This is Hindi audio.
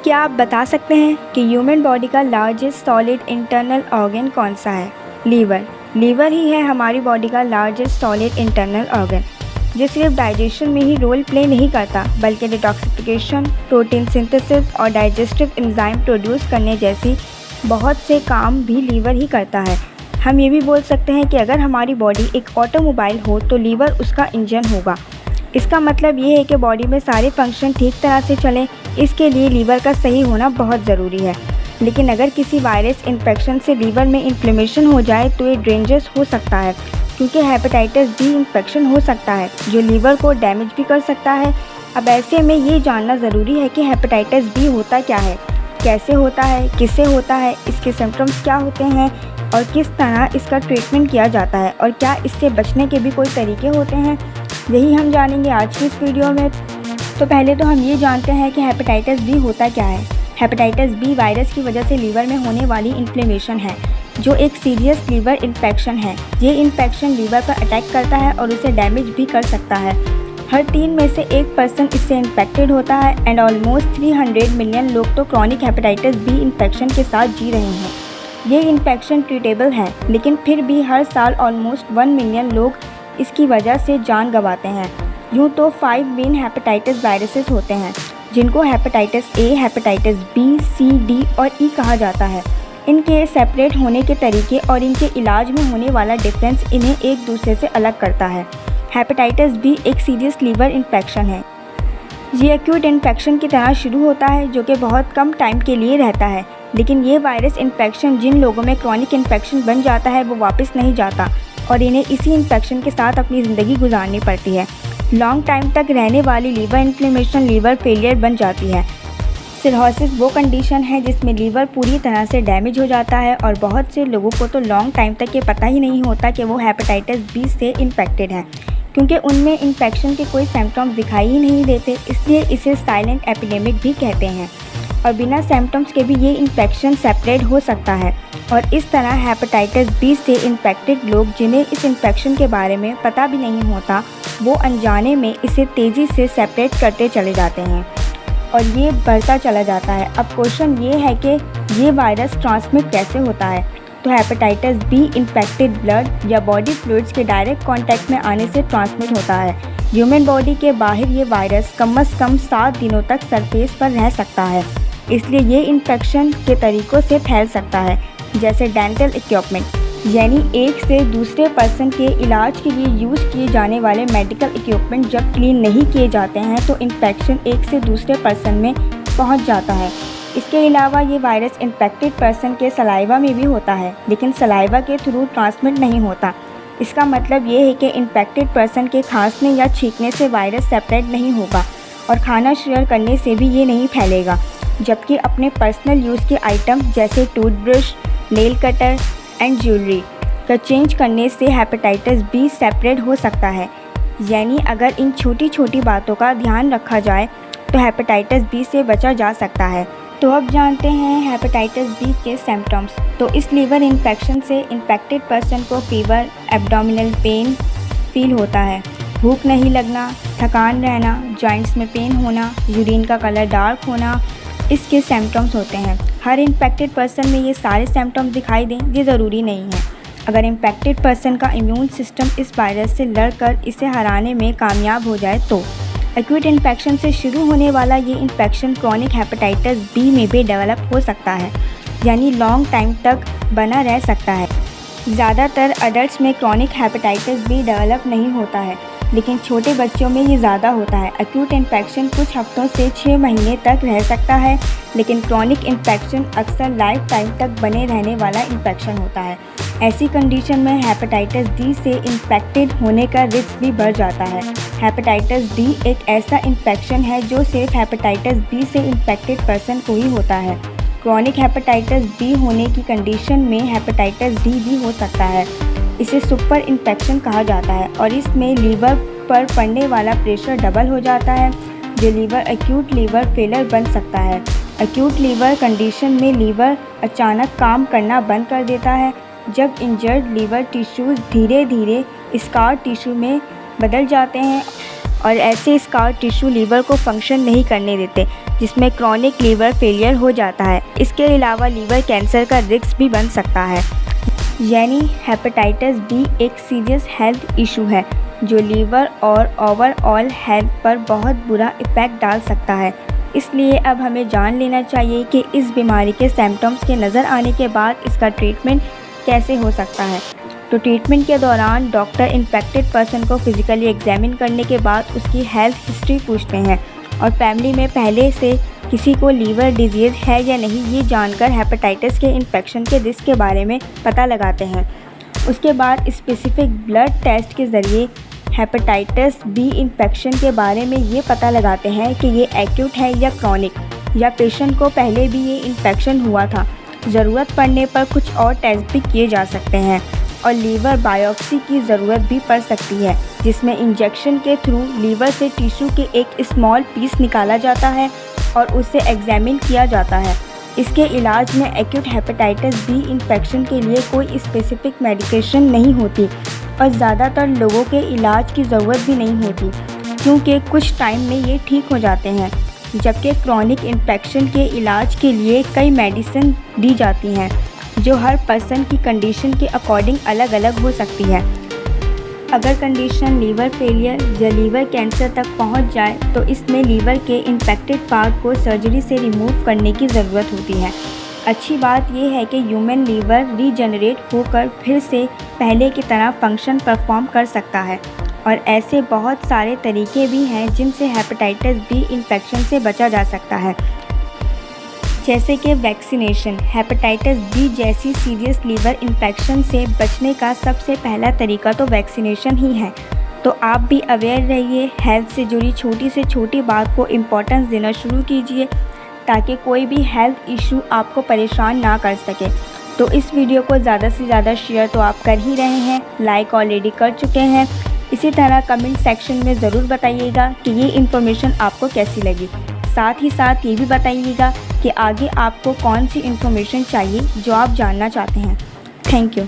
क्या आप बता सकते हैं कि ह्यूमन बॉडी का लार्जेस्ट सॉलिड इंटरनल ऑर्गन कौन सा है? लीवर। लीवर ही है हमारी बॉडी का लार्जेस्ट सॉलिड इंटरनल ऑर्गन, जो सिर्फ डाइजेशन में ही रोल प्ले नहीं करता बल्कि डिटॉक्सिफिकेशन, प्रोटीन सिंथेसिस और डाइजेस्टिव एंजाइम प्रोड्यूस करने जैसी बहुत से काम भी लीवर ही करता है। हम ये भी बोल सकते हैं कि अगर हमारी बॉडी एक ऑटोमोबाइल हो तो लीवर उसका इंजन होगा। इसका मतलब ये है कि बॉडी में सारे फंक्शन ठीक तरह से चलें, इसके लिए लीवर का सही होना बहुत ज़रूरी है। लेकिन अगर किसी वायरस इन्फेक्शन से लीवर में इन्फ्लेमेशन हो जाए तो ये डेंजरस हो सकता है, क्योंकि हेपेटाइटिस बी इन्फेक्शन हो सकता है जो लीवर को डैमेज भी कर सकता है। अब ऐसे में ये जानना ज़रूरी है कि हेपेटाइटिस बी होता क्या है, कैसे होता है, किससे होता है, इसके सिम्टम्स क्या होते हैं और किस तरह इसका ट्रीटमेंट किया जाता है, और क्या इससे बचने के भी कोई तरीके होते हैं, यही हम जानेंगे आज की इस वीडियो में। तो पहले तो हम ये जानते हैं कि हेपेटाइटिस बी होता क्या है। हेपेटाइटिस बी वायरस की वजह से लीवर में होने वाली इन्फ्लेमेशन है, जो एक सीरियस लीवर इन्फेक्शन है। ये इन्फेक्शन लीवर पर अटैक करता है और उसे डैमेज भी कर सकता है। हर 3 में से 1 पर्सन इससे इन्फेक्टेड होता है एंड ऑलमोस्ट 300 मिलियन लोग तो क्रॉनिक हेपेटाइटिस बी इन्फेक्शन के साथ जी रहे हैं। ये इन्फेक्शन ट्रीटेबल है, लेकिन फिर भी हर साल ऑलमोस्ट 1 मिलियन लोग इसकी वजह से जान गंवाते हैं। यूँ तो 5 मेन हेपेटाइटिस वायरसेस होते हैं, जिनको hepatitis A, hepatitis B, C, D और ई कहा जाता है। इनके सेपरेट होने के तरीके और इनके इलाज में होने वाला डिफरेंस इन्हें एक दूसरे से अलग करता है। हेपेटाइटिस बी एक सीरियस लीवर इन्फेक्शन है। ये एक्यूट इन्फेक्शन की तरह शुरू होता है, जो कि बहुत कम टाइम के लिए रहता है। लेकिन ये वायरस इन्फेक्शन जिन लोगों में क्रॉनिक इन्फेक्शन बन जाता है वो वापस नहीं जाता और इन्हें इसी इन्फेक्शन के साथ अपनी ज़िंदगी गुजारनी पड़ती है। लॉन्ग टाइम तक रहने वाली लीवर इन्फ्लेमेशन लीवर फेलियर बन जाती है। सिरहोसिस वो कंडीशन है जिसमें लीवर पूरी तरह से डैमेज हो जाता है और बहुत से लोगों को तो लॉन्ग टाइम तक ये पता ही नहीं होता कि वो हेपेटाइटिस बी से इन्फेक्टेड है, क्योंकि उनमें इन्फेक्शन के कोई सिम्टम्स दिखाई ही नहीं देते, इसलिए इसे साइलेंट एपिडेमिक भी कहते हैं। और बिना सिम्टम्स के भी ये इन्फेक्शन सेपरेट हो सकता है और इस तरह हेपेटाइटिस बी से इन्फेक्टेड लोग जिन्हें इस इन्फेक्शन के बारे में पता भी नहीं होता, वो अनजाने में इसे तेज़ी से सेपरेट करते चले जाते हैं और ये बढ़ता चला जाता है। अब क्वेश्चन ये है कि ये वायरस ट्रांसमिट कैसे होता है? तो हेपेटाइटिस बी इन्फेक्टेड ब्लड या बॉडी फ्लूइड्स के डायरेक्ट कांटेक्ट में आने से ट्रांसमिट होता है। ह्यूमन बॉडी के बाहर ये वायरस कम से कम 7 दिनों तक सरफेस पर रह सकता है, इसलिए ये इन्फेक्शन के तरीक़ों से फैल सकता है, जैसे डेंटल इक्विपमेंट, यानी एक से दूसरे पर्सन के इलाज के लिए यूज़ किए जाने वाले मेडिकल इक्विपमेंट जब क्लीन नहीं किए जाते हैं तो इन्फेक्शन एक से दूसरे पर्सन में पहुंच जाता है। इसके अलावा ये वायरस इन्फेक्टेड पर्सन के सलाइवा में भी होता है, लेकिन सलाइवा के थ्रू ट्रांसमिट नहीं होता। इसका मतलब ये है कि इन्फेक्टेड पर्सन के खांसने या छींकने से वायरस सेपरेट नहीं होगा और खाना शेयर करने से भी ये नहीं फैलेगा, जबकि अपने पर्सनल यूज़ के आइटम जैसे toothbrush, nail cutter and jewellery का चेंज करने से हेपेटाइटिस बी सेपरेट हो सकता है। यानी अगर इन छोटी छोटी बातों का ध्यान रखा जाए तो हेपेटाइटिस बी से बचा जा सकता है। तो अब जानते हैं हेपेटाइटिस बी के सिम्टम्स। तो इस लीवर इन्फेक्शन से इन्फेक्टेड पर्सन को फीवर, एब्डोमिनल पेन फील होता है, भूख नहीं लगना, थकान रहना, जॉइंट्स में पेन होना, यूरिन का कलर डार्क होना, इसके सिम्टम्स होते हैं। हर इन्फेक्टेड पर्सन में ये सारे सिम्टम्स दिखाई दें ये ज़रूरी नहीं है। अगर इन्फेक्टेड पर्सन का इम्यून सिस्टम इस वायरस से लड़कर इसे हराने में कामयाब हो जाए तो एक्यूट इन्फेक्शन से शुरू होने वाला ये इन्फेक्शन क्रॉनिक हेपेटाइटिस बी में भी डेवलप हो सकता है, यानी लॉन्ग टाइम तक बना रह सकता है। ज़्यादातर अडल्ट्स में क्रॉनिक हेपेटाइटिस बी डेवलप नहीं होता है, लेकिन छोटे बच्चों में ये ज़्यादा होता है। एक्यूट इन्फेक्शन कुछ हफ्तों से 6 महीने तक रह सकता है, लेकिन क्रॉनिक इन्फेक्शन अक्सर लाइफ टाइम तक बने रहने वाला इन्फेक्शन होता है। ऐसी कंडीशन में हेपेटाइटिस डी से इन्फेक्टेड होने का रिस्क भी बढ़ जाता है। हेपेटाइटिस डी एक ऐसा इन्फेक्शन है जो सिर्फ हेपेटाइटिस बी से इन्फेक्टेड पर्सन को ही होता है। क्रॉनिक हेपेटाइटिस बी होने की कंडीशन में हेपेटाइटिस डी भी हो सकता है। इसे सुपर इन्फेक्शन कहा जाता है और इसमें लीवर पर पड़ने वाला प्रेशर डबल हो जाता है, जो लीवर एक्यूट लीवर फेलियर बन सकता है। एक्यूट लीवर कंडीशन में लीवर अचानक काम करना बंद कर देता है, जब इंजर्ड लीवर टिश्यूज़ धीरे धीरे स्कार टिश्यू में बदल जाते हैं और ऐसे स्कार टिश्यू लीवर को फंक्शन नहीं करने देते, जिसमें क्रॉनिक लीवर फेलियर हो जाता है। इसके अलावा लीवर कैंसर का रिस्क भी बन सकता है। यानी हेपेटाइटिस बी एक सीरियस हेल्थ इशू है जो लीवर और ओवरऑल हेल्थ पर बहुत बुरा इफ़ेक्ट डाल सकता है। इसलिए अब हमें जान लेना चाहिए कि इस बीमारी के सिम्टम्स के नज़र आने के बाद इसका ट्रीटमेंट कैसे हो सकता है। तो ट्रीटमेंट के दौरान डॉक्टर इन्फेक्टेड पर्सन को फिज़िकली एग्जामिन करने के बाद उसकी हेल्थ हिस्ट्री पूछते हैं और फैमिली में पहले से किसी को लीवर डिजीज़ है या नहीं ये जानकर हेपेटाइटिस के इन्फेक्शन के रिस्क के बारे में पता लगाते हैं। उसके बाद स्पेसिफिक ब्लड टेस्ट के ज़रिए हेपेटाइटिस बी इन्फेक्शन के बारे में ये पता लगाते हैं कि ये एक्यूट है या क्रॉनिक, या पेशेंट को पहले भी ये इन्फेक्शन हुआ था। ज़रूरत पड़ने पर कुछ और टेस्ट भी किए जा सकते हैं और लीवर बायोप्सी की ज़रूरत भी पड़ सकती है, जिसमें इंजेक्शन के थ्रू लीवर से टिश्यू के एक स्मॉल पीस निकाला जाता है और उसे एग्जामिन किया जाता है। इसके इलाज में एक्यूट हेपेटाइटिस बी इन्फेक्शन के लिए कोई स्पेसिफिक मेडिकेशन नहीं होती और ज़्यादातर लोगों के इलाज की ज़रूरत भी नहीं होती, क्योंकि कुछ टाइम में ये ठीक हो जाते हैं। जबकि क्रॉनिक इन्फेक्शन के इलाज के लिए कई मेडिसिन दी जाती हैं जो हर पर्सन की कंडीशन के अकॉर्डिंग अलग अलग हो सकती है। अगर कंडीशन लीवर फेलियर या लीवर कैंसर तक पहुंच जाए तो इसमें लीवर के इन्फेक्टेड पार्ट को सर्जरी से रिमूव करने की ज़रूरत होती है। अच्छी बात यह है कि ह्यूमन लीवर रीजनरेट होकर फिर से पहले की तरह फंक्शन परफॉर्म कर सकता है और ऐसे बहुत सारे तरीके भी हैं जिनसे हेपेटाइटिस बी इन्फेक्शन से बचा जा सकता है, जैसे कि वैक्सीनेशन। हेपेटाइटिस बी जैसी सीरियस लीवर इन्फेक्शन से बचने का सबसे पहला तरीका तो वैक्सीनेशन ही है। तो आप भी अवेयर रहिए, हेल्थ से जुड़ी छोटी से छोटी बात को इम्पोर्टेंस देना शुरू कीजिए ताकि कोई भी हेल्थ इशू आपको परेशान ना कर सके। तो इस वीडियो को ज़्यादा से ज़्यादा शेयर तो आप कर ही रहे हैं, लाइक ऑलरेडी कर चुके हैं। इसी तरह कमेंट सेक्शन में ज़रूर बताइएगा कि ये इन्फॉर्मेशन आपको कैसी लगी। साथ ही साथ ये भी बताइएगा कि आगे आपको कौन सी इन्फॉर्मेशन चाहिए जो आप जानना चाहते हैं। Thank you.